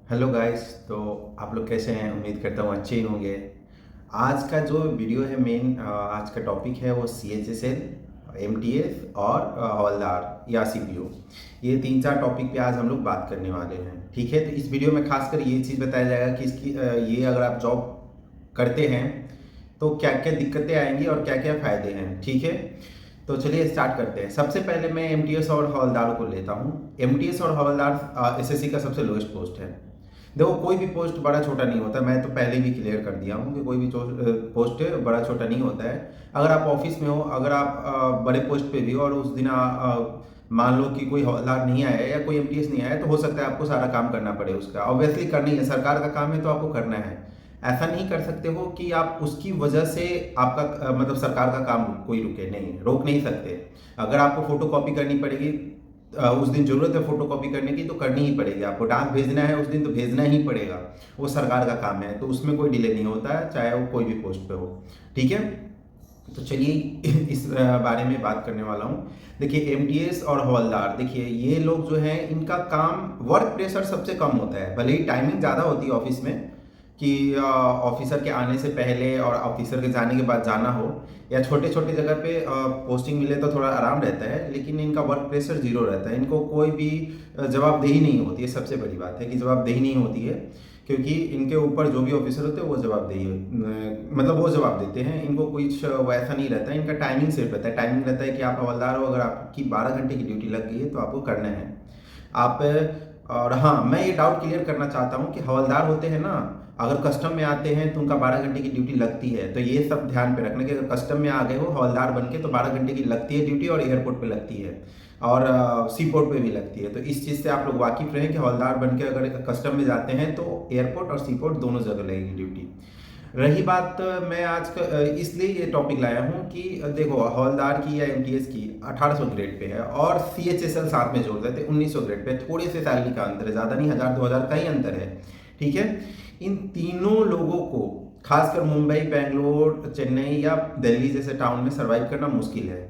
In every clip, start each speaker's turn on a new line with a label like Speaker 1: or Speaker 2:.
Speaker 1: Hello guys. तो आप लोग कैसे हैं? उम्मीद करता हूँ अच्छे ही होंगे। आज का जो वीडियो है मेन आज का टॉपिक है वो CHSL, MTS और हवलदार या CPO। ये तीन चार टॉपिक पे आज हम लोग बात करने वाले हैं। ठीक है, तो इस वीडियो में खासकर ये चीज़ बताया जाएगा कि इसकी ये अगर आप जॉब करते हैं तो क्या क्या दिक्कतें आएंगी और क्या क्या फ़ायदे हैं। ठीक है, तो चलिए स्टार्ट करते हैं। सबसे पहले मैं MTS और हवलदार को लेता हूँ। MTS और हवलदार SSC का सबसे लोएस्ट पोस्ट है। देखो, कोई भी पोस्ट बड़ा छोटा नहीं होता। मैं तो पहले भी क्लियर कर दिया हूँ कि कोई भी पोस्ट बड़ा छोटा नहीं होता है। अगर आप ऑफिस में हो, अगर आप बड़े पोस्ट पे भी हो और उस दिन मान लो कि कोई हवलदार नहीं आया या कोई MTS नहीं आया, तो हो सकता है आपको सारा काम करना पड़े उसका। ऑब्वियसली करना ही है, सरकार का काम है तो आपको करना है। ऐसा नहीं कर सकते हो कि आप उसकी वजह से आपका मतलब सरकार का काम कोई रुके नहीं, रोक नहीं सकते। अगर आपको फोटो कॉपी करनी पड़ेगी, उस दिन जरूरत है फोटो कॉपी करने की, तो करनी ही पड़ेगी। आपको डाक भेजना है उस दिन तो भेजना ही पड़ेगा। वो सरकार का काम है, तो उसमें कोई डिले नहीं होता है, चाहे वो कोई भी पोस्ट पे हो। ठीक है, तो चलिए इस बारे में बात करने वाला हूँ। देखिए, MTS और हवलदार, देखिए ये लोग जो हैं इनका काम, वर्क प्रेशर सबसे कम होता है। भले ही टाइमिंग ज़्यादा होती है ऑफिस में कि ऑफिसर के आने से पहले और ऑफिसर के जाने के बाद जाना हो, या छोटे छोटे जगह पे पोस्टिंग मिले तो थोड़ा आराम रहता है, लेकिन इनका वर्क प्रेशर जीरो रहता है। इनको कोई भी जवाबदेही नहीं होती है। सबसे बड़ी बात है कि जवाबदेही नहीं होती है, क्योंकि इनके ऊपर जो भी ऑफिसर होते हैं वो जवाबदेही मतलब वो जवाब देते हैं। इनको कुछ वैसा नहीं रहता है। इनका टाइमिंग सिर्फ रहता है। टाइमिंग रहता है कि आप हवलदार हो, अगर आपकी 12 घंटे की ड्यूटी लग गई है तो आपको करना है। आप और हाँ, मैं ये डाउट क्लियर करना चाहता हूँ कि हवलदार होते हैं ना, अगर कस्टम में आते हैं तो उनका 12 घंटे की ड्यूटी लगती है। तो ये सब ध्यान पे रखना कि अगर कस्टम में आ गए हो हवलदार बन के तो 12 घंटे की लगती है ड्यूटी, और एयरपोर्ट पे लगती है और सी पोर्ट पे भी लगती है। तो इस चीज़ से आप लोग वाकिफ रहें कि हवलदार बन के अगर कस्टम में जाते हैं तो एयरपोर्ट और सी पोर्ट दोनों जगह लगेगी ड्यूटी। रही बात, मैं आज का इसलिए ये टॉपिक लाया हूँ कि देखो, हवलदार की या MTS की 1800 ग्रेड पे है और CHSL साथ में जोड़ देते 1900 ग्रेड पे। थोड़े से सैलरी का अंतर है, ज़्यादा नहीं, 1000-2000 का ही अंतर है। ठीक है, इन तीनों लोगों को खासकर मुंबई, बेंगलोर, चेन्नई या दिल्ली जैसे टाउन में सर्वाइव करना मुश्किल है।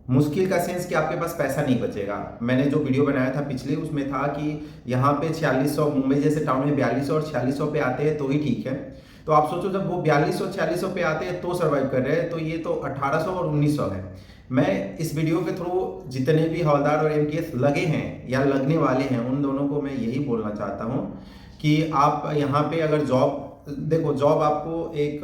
Speaker 1: मुश्किल का सेंस कि आपके पास पैसा नहीं बचेगा। मैंने जो वीडियो बनाया था पिछले, उसमें था कि यहाँ पे 4600, मुंबई जैसे टाउन में 4200 और 4600 पे आते हैं तो ही ठीक है। तो आप सोचो, जब वो 4200-4600 पे आते हैं तो सर्वाइव कर रहे हैं, तो ये तो 1800 और 1900 है। मैं इस वीडियो के थ्रू जितने भी हवलदार और MTS लगे हैं या लगने वाले हैं, उन दोनों को मैं यही बोलना चाहता हूँ कि आप यहाँ पे अगर जॉब, देखो जॉब आपको एक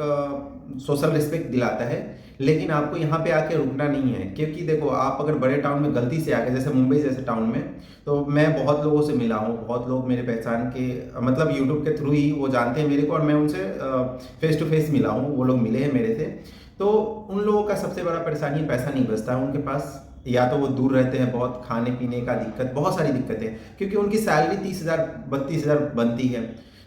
Speaker 1: सोशल रिस्पेक्ट दिलाता है, लेकिन आपको यहाँ पे आके रुकना नहीं है। क्योंकि देखो, आप अगर बड़े टाउन में गलती से आ गए, जैसे मुंबई जैसे टाउन में, तो मैं बहुत लोगों से मिला हूँ, बहुत लोग मेरे पहचान के, मतलब यूट्यूब के थ्रू ही वो जानते हैं मेरे को, और मैं उनसे फेस टू फेस मिला हूँ, वो लोग मिले हैं मेरे से। तो उन लोगों का सबसे बड़ा परेशानी, पैसा नहीं बचता है उनके पास, या तो वो दूर रहते हैं बहुत, खाने पीने का दिक्कत, बहुत सारी दिक्कतें, क्योंकि उनकी सैलरी 30,000-32,000 बनती है।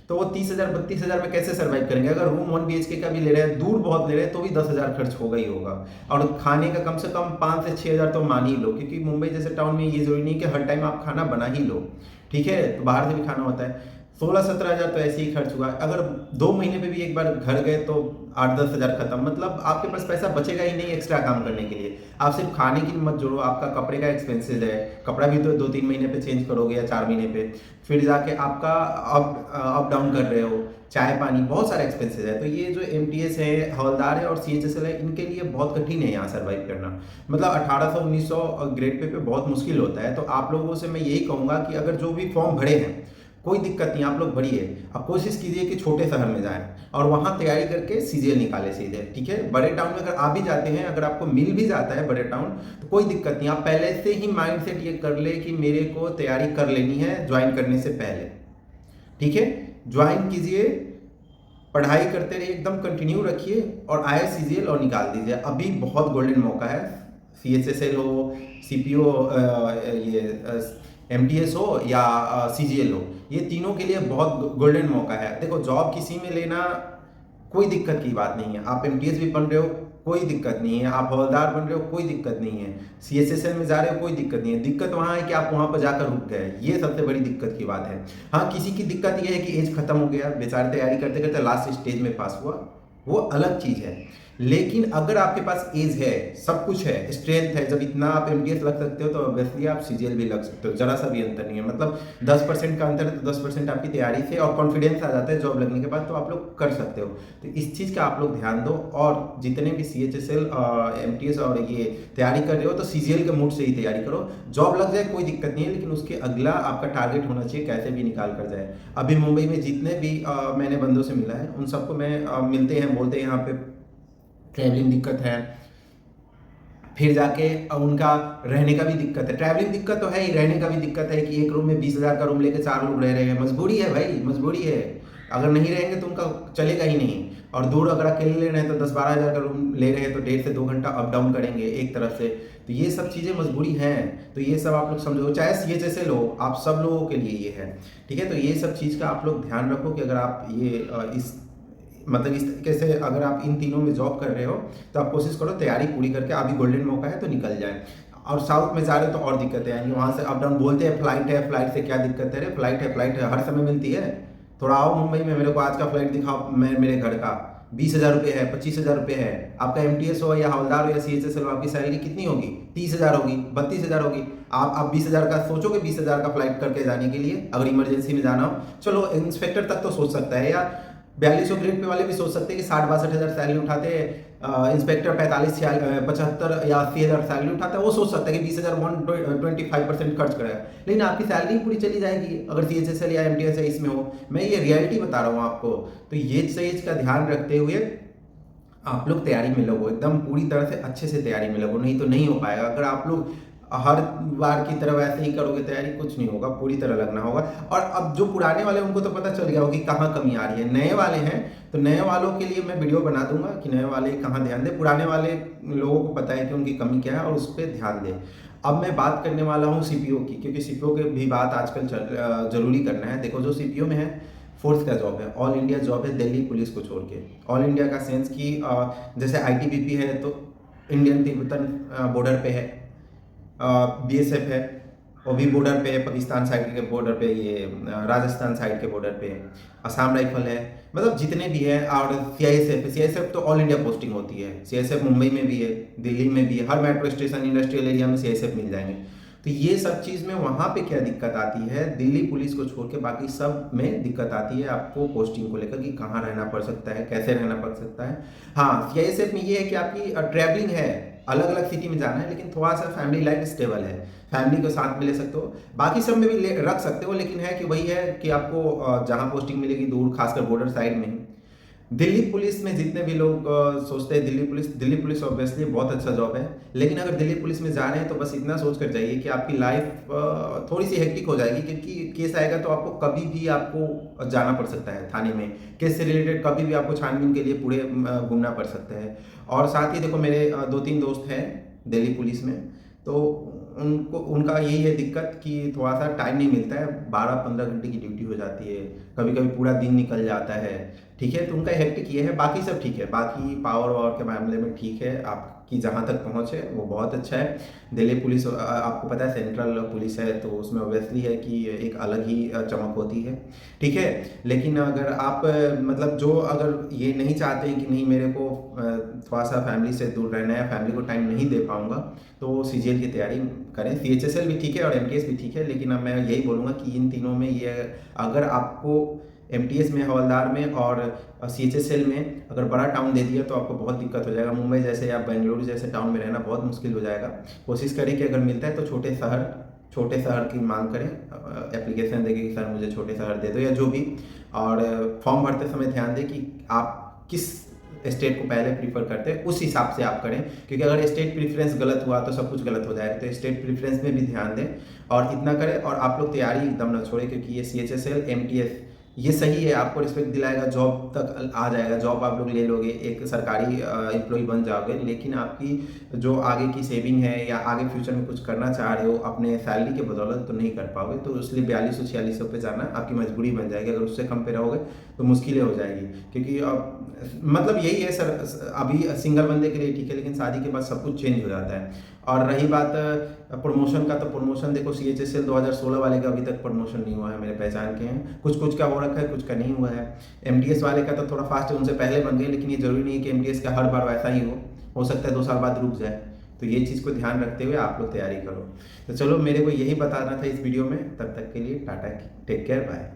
Speaker 1: तो वो 30,000-32,000 में कैसे सर्वाइव करेंगे? अगर रूम 1 BHK का भी ले रहे हैं, दूर बहुत ले रहे हैं, तो भी 10,000 खर्च होगा ही होगा। और खाने का कम से कम 5 से 6 हज़ार तो मान ही लो, क्योंकि मुंबई जैसे टाउन में ये जरूरी नहीं कि हर टाइम आप खाना बना ही लो। ठीक है, तो बाहर से भी खाना होता है। 16-17 हज़ार तो ऐसे ही खर्च हुआ। अगर 2 महीने पे भी एक बार घर गए तो 8-10 हज़ार खत्म। मतलब आपके पास पैसा बचेगा ही नहीं एक्स्ट्रा काम करने के लिए। आप सिर्फ खाने की मत जोड़ो, आपका कपड़े का एक्सपेंसेस है, कपड़ा भी तो 2-3 महीने पे चेंज करोगे या 4 महीने पे, फिर जाके आपका अप डाउन कर रहे हो, चाय पानी, बहुत सारे एक्सपेंसेस है। तो ये जो MTS है, हवलदार है और CHSL है, इनके लिए बहुत कठिन है यहाँ सर्वाइव करना। मतलब 1800-1900 ग्रेड पे बहुत मुश्किल होता है। तो आप लोगों से मैं यही कहूँगा कि अगर जो भी फॉर्म भरे हैं, कोई दिक्कत नहीं, आप लोग भरिए। अब कोशिश कीजिए कि छोटे शहर में जाएं और वहां तैयारी करके CGL निकाले सीधे। ठीक है, बड़े टाउन में अगर आप भी जाते हैं, अगर आपको मिल भी जाता है बड़े टाउन, तो कोई दिक्कत नहीं। आप पहले से ही माइंड सेट ये कर ले कि मेरे को तैयारी कर लेनी है ज्वाइन करने से पहले। ठीक है, ज्वाइन कीजिए, पढ़ाई करते रहिए, एकदम कंटिन्यू रखिए और IAS CGL और निकाल दीजिए। अभी बहुत गोल्डन मौका है। CHSL हो, CPO, ये MTS हो या CGL हो, ये तीनों के लिए बहुत गोल्डन मौका है। देखो, जॉब किसी में लेना कोई दिक्कत की बात नहीं है। आप MTS भी बन रहे हो, कोई दिक्कत नहीं है। आप हवलदार बन रहे हो, कोई दिक्कत नहीं है। CHSL में जा रहे हो, कोई दिक्कत नहीं है। दिक्कत वहाँ है कि आप वहाँ पर जाकर रुक गए, ये सबसे बड़ी दिक्कत की बात है। हाँ, किसी की दिक्कत ये है कि एज खत्म हो गया, बेचारे तैयारी करते करते लास्ट स्टेज में पास हुआ, वो अलग चीज़ है। लेकिन अगर आपके पास एज है, सब कुछ है, स्ट्रेंथ है, जब इतना आप एमटीएस लग सकते हो तो ऑब्वियसली आप सीजीएल भी लग सकते हो। जरा सा भी अंतर नहीं है, मतलब 10% का अंतर है, तो 10% आपकी तैयारी से और कॉन्फिडेंस आ जाता है जॉब लगने के बाद, तो आप लोग कर सकते हो। तो इस चीज़ का आप लोग ध्यान दो। और जितने भी CHSL एमटीएस और ये तैयारी कर रहे हो तो सीजीएल के मूड से ही तैयारी करो। जॉब लग जाए कोई दिक्कत नहीं है, लेकिन उसके अगला आपका टारगेट होना चाहिए, कैसे भी निकाल कर जाए। अभी मुंबई में जितने भी मैंने बंदों से मिला है, उन सबको मैं मिलते हैं, बोलते हैं यहाँ पे ट्रैवलिंग दिक्कत है, फिर जाके उनका रहने का भी दिक्कत है। ट्रैवलिंग दिक्कत तो है ही, रहने का भी दिक्कत है कि एक रूम में 20,000 का रूम लेके 4 लोग रह रहे हैं। मजबूरी है भाई, मजबूरी है। अगर नहीं रहेंगे तो उनका चलेगा ही नहीं। और दूर अगर अकेले ले रहे हैं तो 10-12 हज़ार का रूम ले रहे हैं तो 1.5 से 2 घंटा अप डाउन करेंगे एक तरफ से। तो ये सब चीज़ें मजबूरी हैं, तो ये सब आप लोग समझो। चाहे CHSL हो, आप सब लोगों के लिए ये है, ठीक है। तो ये सब चीज़ का आप लोग ध्यान रखो कि अगर आप ये इस मतलब इस तरीके से अगर आप इन तीनों में जॉब कर रहे हो तो आप कोशिश करो तैयारी पूरी करके, अभी गोल्डन मौका है तो निकल जाए। और साउथ में जा रहे हो तो और दिक्कतें आएंगी, वहाँ से अप डाउन बोलते हैं फ्लाइट है, फ्लाइट से क्या दिक्कत है? अरे फ्लाइट है हर समय मिलती है। थोड़ा आओ मुंबई में, मेरे को आज का फ्लाइट दिखाओ, मैं मेरे घर का 20,000 रुपये है, 25,000 रुपये है। आपका एमटीएस हो या हवलदार हो या CHSL हो, आपकी सैलरी कितनी होगी? 30,000 होगी, 32,000 होगी। आप 20,000 का सोचोगे, 20,000 का फ्लाइट करके जाने के लिए, अगर इमरजेंसी में जाना हो। चलो इंस्पेक्टर तक तो सोच सकता है, या 4200 ग्रेड पे वाले भी सोच सकते हैं कि 60-62 हज़ार सैलरी उठाते हैं। इंस्पेक्टर 45-75 या 80,000 सैलरी उठाता है, वो सोच सकता है कि 20,000 125% खर्च करेगा। लेकिन आपकी सैलरी पूरी चली जाएगी अगर CHSL या MTS इसमें हो। मैं ये रियलिटी बता रहा हूँ आपको। तो ये चीज़ का ध्यान रखते हुए आप लोग तैयारी में लगो, एकदम पूरी तरह से अच्छे से तैयारी में लगो, नहीं तो नहीं हो पाएगा। अगर आप लोग हर बार की तरह वैसे ही करोगे तैयारी, कुछ नहीं होगा, पूरी तरह लगना होगा। और अब जो पुराने वाले उनको तो पता चल गया होगा कि कहाँ कमी आ रही है। नए वाले हैं तो नए वालों के लिए मैं वीडियो बना दूंगा कि नए वाले कहाँ ध्यान दें। पुराने वाले लोगों को पता है कि उनकी कमी क्या है और उस पर ध्यान दें। अब मैं बात करने वाला हूँ CPO की, क्योंकि CPO की भी बात आजकल जरूरी करना है। देखो जो CPO में है, फोर्स का जॉब है, ऑल इंडिया जॉब है, दिल्ली पुलिस को छोड़ के। ऑल इंडिया का सेंस कि जैसे ITBP है तो इंडियन तिब्बतन बॉर्डर पे है, BSF है, वो भी बॉर्डर पे है, पाकिस्तान साइड के बॉर्डर पे, ये राजस्थान साइड के बॉर्डर पे, असम राइफल है, मतलब जितने भी हैं। और CISF तो ऑल इंडिया पोस्टिंग होती है। CISF मुंबई में भी है, दिल्ली में भी है, हर मेट्रो स्टेशन इंडस्ट्रियल एरिया में CISF मिल जाएंगे। तो ये सब चीज़ में वहाँ पे क्या दिक्कत आती है, दिल्ली पुलिस को छोड़ के बाकी सब में दिक्कत आती है आपको पोस्टिंग को लेकर कि कहाँ रहना पड़ सकता है, कैसे रहना पड़ सकता है। हाँ, CISF में ये है कि आपकी ट्रैवलिंग है, अलग अलग सिटी में जाना है, लेकिन थोड़ा सा फैमिली लाइफ स्टेबल है, फैमिली को साथ में ले सकते हो। बाकी सब में भी रख सकते हो, लेकिन है कि वही है कि आपको जहाँ पोस्टिंग मिलेगी दूर, खासकर बॉर्डर साइड में ही। दिल्ली पुलिस में जितने भी लोग सोचते हैं दिल्ली पुलिस ऑब्वियसली बहुत अच्छा जॉब है, लेकिन अगर दिल्ली पुलिस में जा रहे हैं तो बस इतना सोच कर जाइए कि आपकी लाइफ थोड़ी सी हेक्टिक हो जाएगी, क्योंकि केस आएगा तो आपको कभी भी आपको जाना पड़ सकता है थाने में। केस से रिलेटेड कभी भी आपको छानबीन के लिए पूरे घूमना पड़ सकता है। और साथ ही देखो, मेरे 2-3 दोस्त हैं दिल्ली पुलिस में, तो उनका यही है दिक्कत कि थोड़ा सा टाइम नहीं मिलता है, 12-15 घंटे की ड्यूटी हो जाती है, कभी कभी पूरा दिन निकल जाता है, ठीक है। तो उनका हेक्टिक ये है, बाकी सब ठीक है, बाकी पावर वावर के मामले में ठीक है। आपकी जहाँ तक पहुँच है वो बहुत अच्छा है। दिल्ली पुलिस आपको पता है सेंट्रल पुलिस है, तो उसमें ऑब्वियसली है कि एक अलग ही चमक होती है, ठीक है। लेकिन अगर आप मतलब जो अगर ये नहीं चाहते कि नहीं मेरे को थोड़ा सा फैमिली से दूर रहना है, फैमिली को टाइम नहीं दे पाऊँगा, तो CGL की तैयारी करें। CHSL भी ठीक है और MTS भी ठीक है, लेकिन अब मैं यही बोलूँगा कि इन तीनों में ये अगर आपको MTS में, हवलदार में और CHSL में अगर बड़ा टाउन दे दिया तो आपको बहुत दिक्कत हो जाएगा। मुंबई जैसे या बेंगलुरु जैसे टाउन में रहना बहुत मुश्किल हो जाएगा। कोशिश करें कि अगर मिलता है तो छोटे शहर की मांग करें, एप्लीकेशन देके कि सर मुझे छोटे शहर दे दो या जो भी। और फॉर्म भरते समय ध्यान दें कि आप किस स्टेट को पहले प्रीफर करते हैं, उस हिसाब से आप करें, क्योंकि अगर स्टेट प्रीफरेंस गलत हुआ तो सब कुछ गलत हो जाएगा। तो स्टेट प्रीफरेंस में भी ध्यान दें और इतना करें। और आप लोग तैयारी एकदम न छोड़ें, क्योंकि ये CHSL MTS ये सही है, आपको रिस्पेक्ट दिलाएगा, जॉब तक आ जाएगा, जॉब आप लोग ले लोगे, एक सरकारी एम्प्लॉय बन जाओगे। लेकिन आपकी जो आगे की सेविंग है या आगे फ्यूचर में कुछ करना चाह रहे हो अपने सैलरी के बदौलत, तो नहीं कर पाओगे। तो इसलिए 4200-4600 पे जाना आपकी मजबूरी बन जाएगी। अगर उससे कम पे रहोगे तो मुश्किलें हो जाएगी, क्योंकि अब मतलब यही है सर, अभी सिंगल बंदे के लिए ठीक है, लेकिन शादी के बाद सब कुछ चेंज हो जाता है। और रही बात प्रमोशन का, तो प्रमोशन देखो CHSL 2016 वाले का अभी तक प्रमोशन नहीं हुआ है, मेरे पहचान के हैं, कुछ कुछ का हो रखा है, कुछ का नहीं हुआ है। MTS वाले का तो थोड़ा फास्ट है, उनसे पहले बन गए, लेकिन ये जरूरी नहीं है कि MTS का हर बार वैसा ही हो सकता है 2 साल बाद रुक जाए। तो ये चीज़ को ध्यान रखते हुए आप लोग तैयारी करो। तो चलो, मेरे को यही बताना था इस वीडियो में। तब तक के लिए टाटा, टेक केयर, बाय।